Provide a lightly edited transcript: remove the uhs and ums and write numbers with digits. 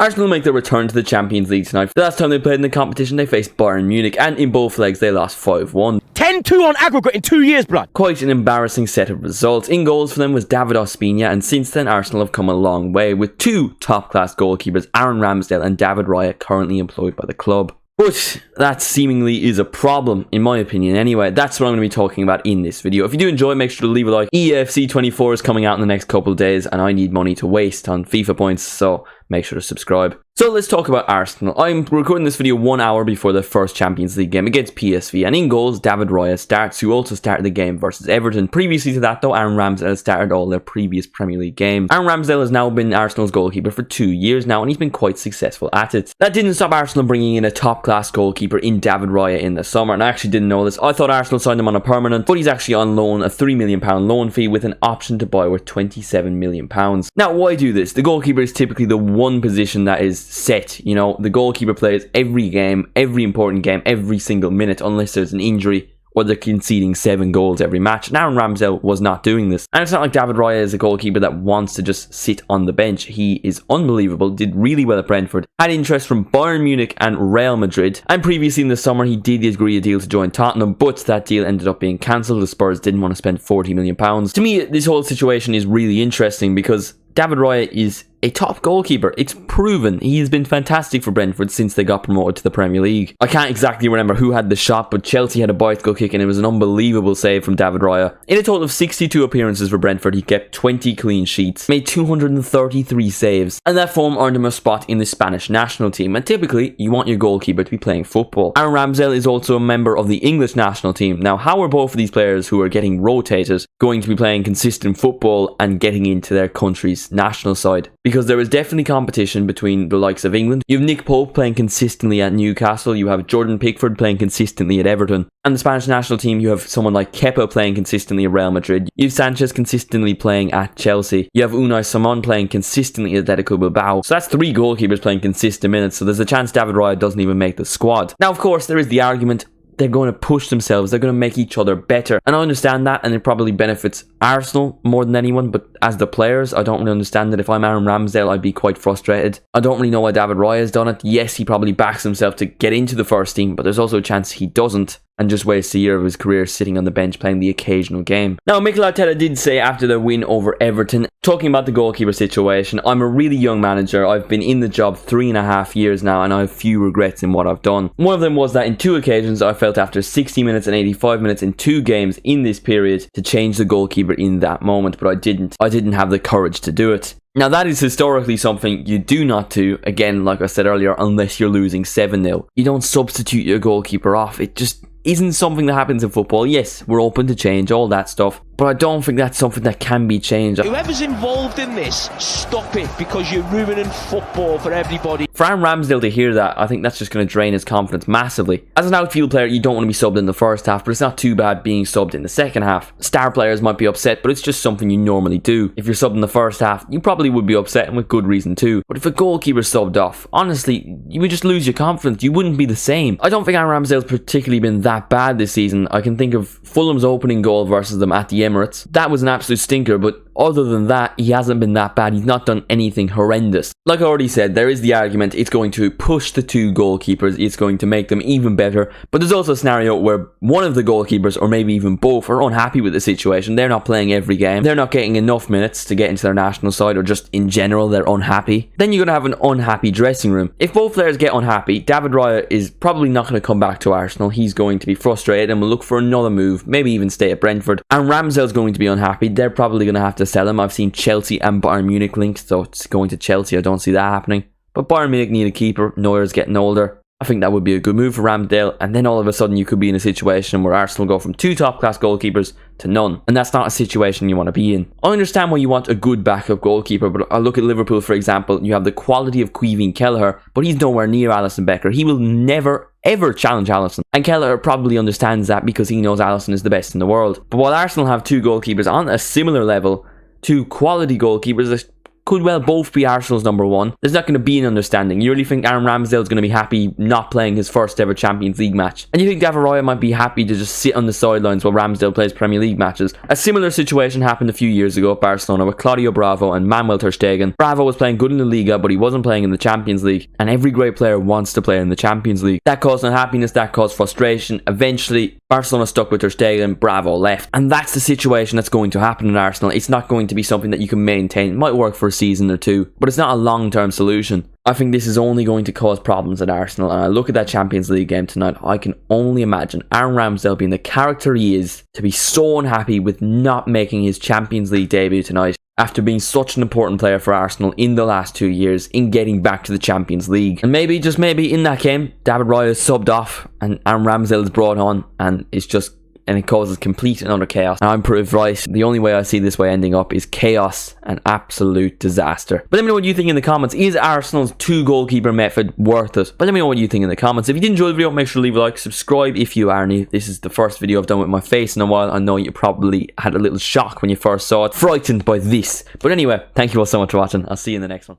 Arsenal make their return to the Champions League tonight. The last time they played in the competition, they faced Bayern Munich, and in both legs they lost 5-1. 10-2 on aggregate in 2 years, blood. Quite an embarrassing set of results. In goals for them was David Ospina, and since then Arsenal have come a long way, with two top-class goalkeepers, Aaron Ramsdale and David Raya, currently employed by the club. But that seemingly is a problem, in my opinion anyway. That's what I'm going to be talking about in this video. If you do enjoy, make sure to leave a like. EFC 24 is coming out in the next couple of days, and I need money to waste on FIFA points, so make sure to subscribe. So let's talk about Arsenal. I'm recording this video 1 hour before the first Champions League game against PSV, and in goals, David Raya starts, who also started the game versus Everton. Previously to that though, Aaron Ramsdale started all their previous Premier League games. Aaron Ramsdale has now been Arsenal's goalkeeper for 2 years now, and he's been quite successful at it. That didn't stop Arsenal bringing in a top-class goalkeeper in David Raya in the summer, and I actually didn't know this. I thought Arsenal signed him on a permanent, but he's actually on loan, a £3 million loan fee with an option to buy worth £27 million. Now, why do this? The goalkeeper is typically the one position that is set, you know. The goalkeeper plays every game, every important game, every single minute, unless there's an injury or they're conceding 7 goals every match. And Aaron Ramsdale was not doing this. And it's not like David Raya is a goalkeeper that wants to just sit on the bench. He is unbelievable, did really well at Brentford, had interest from Bayern Munich and Real Madrid, and previously in the summer he did agree a deal to join Tottenham, but that deal ended up being cancelled. The Spurs didn't want to spend £40 million. To me, this whole situation is really interesting because David Raya is a top goalkeeper. It's proven. He has been fantastic for Brentford since they got promoted to the Premier League. I can't exactly remember who had the shot, but Chelsea had a bicycle kick and it was an unbelievable save from David Raya. In a total of 62 appearances for Brentford, he kept 20 clean sheets, made 233 saves, and that form earned him a spot in the Spanish national team. And typically, you want your goalkeeper to be playing football. Aaron Ramsdale is also a member of the English national team. Now, how are both of these players who are getting rotated going to be playing consistent football and getting into their country's national side? Because there is definitely competition between the likes of England. You have Nick Pope playing consistently at Newcastle. You have Jordan Pickford playing consistently at Everton. And the Spanish national team, you have someone like Kepa playing consistently at Real Madrid. You have Sanchez consistently playing at Chelsea. You have Unai Simon playing consistently at Atletico Bilbao. So that's 3 goalkeepers playing consistent minutes. So there's a chance David Raya doesn't even make the squad. Now, of course, there is the argument they're going to push themselves, they're going to make each other better. And I understand that, and it probably benefits Arsenal more than anyone, but as the players, I don't really understand it. If I'm Aaron Ramsdale, I'd be quite frustrated. I don't really know why David Raya has done it. Yes, he probably backs himself to get into the first team, but there's also a chance he doesn't and just wastes a year of his career sitting on the bench playing the occasional game. Now, Mikel Arteta did say after their win over Everton, talking about the goalkeeper situation, I'm a really young manager. I've been in the job 3.5 years now, and I have few regrets in what I've done. One of them was that in 2 occasions, I felt after 60 minutes and 85 minutes in 2 games in this period to change the goalkeeper in that moment, but I didn't. I didn't have the courage to do it. Now, that is historically something you do not do, again, like I said earlier, unless you're losing 7-0. You don't substitute your goalkeeper off. It just isn't something that happens in football. Yes, we're open to change, all that stuff, but I don't think that's something that can be changed. Whoever's involved in this, stop it, because you're ruining football for everybody. For Aaron Ramsdale to hear that, I think that's just going to drain his confidence massively. As an outfield player, you don't want to be subbed in the first half, but it's not too bad being subbed in the second half. Star players might be upset, but it's just something you normally do. If you're subbed in the first half, you probably would be upset, and with good reason too. But if a goalkeeper subbed off, honestly, you would just lose your confidence. You wouldn't be the same. I don't think Aaron Ramsdale's particularly been that bad this season. I can think of Fulham's opening goal versus them at the Emirates. That was an absolute stinker, but other than that, he hasn't been that bad. He's not done anything horrendous. Like I already said, there is the argument it's going to push the 2 goalkeepers, it's going to make them even better, but there's also a scenario where one of the goalkeepers, or maybe even both, are unhappy with the situation. They're not playing every game, they're not getting enough minutes to get into their national side, or just in general they're unhappy. Then you're going to have an unhappy dressing room. If both players get unhappy, David Raya is probably not going to come back to Arsenal. He's going to be frustrated and will look for another move, maybe even stay at Brentford. And Ramsdale's going to be unhappy. They're probably going to have to sell him. I've seen Chelsea and Bayern Munich linked, so it's going to Chelsea. I don't see that happening. But Bayern Munich need a keeper. Neuer's getting older. I think that would be a good move for Ramsdale, and then all of a sudden you could be in a situation where Arsenal go from 2 top-class goalkeepers to none, and that's not a situation you want to be in. I understand why you want a good backup goalkeeper, but I look at Liverpool, for example. You have the quality of Quistion Kelleher, but he's nowhere near Alisson Becker. He will never ever challenge Alisson, and Kelleher probably understands that because he knows Alisson is the best in the world. But while Arsenal have 2 goalkeepers on a similar level, 2 quality goalkeepers, could well both be Arsenal's number one. There's not going to be an understanding. You really think Aaron Ramsdale is going to be happy not playing his first ever Champions League match? And you think David Raya might be happy to just sit on the sidelines while Ramsdale plays Premier League matches? A similar situation happened a few years ago at Barcelona with Claudio Bravo and Manuel Ter Stegen. Bravo was playing good in the Liga, but he wasn't playing in the Champions League. And every great player wants to play in the Champions League. That caused unhappiness, that caused frustration. Eventually, Barcelona stuck with Ter Stegen, Bravo left. And that's the situation that's going to happen in Arsenal. It's not going to be something that you can maintain. It might work for a season or two, but it's not a long-term solution. I think this is only going to cause problems at Arsenal, and I look at that Champions League game tonight, I can only imagine Aaron Ramsdale being the character he is to be so unhappy with not making his Champions League debut tonight after being such an important player for Arsenal in the last 2 years in getting back to the Champions League. And maybe, just maybe, in that game, David Raya is subbed off and Aaron Ramsdale is brought on, and it causes complete and utter chaos. And I'm proved right. The only way I see this way ending up is chaos and absolute disaster. But let me know what you think in the comments. Is Arsenal's 2 goalkeeper method worth it? But let me know what you think in the comments. If you did enjoy the video, make sure to leave a like, subscribe if you are new. This is the first video I've done with my face in a while. I know you probably had a little shock when you first saw it, frightened by this. But anyway, thank you all so much for watching. I'll see you in the next one.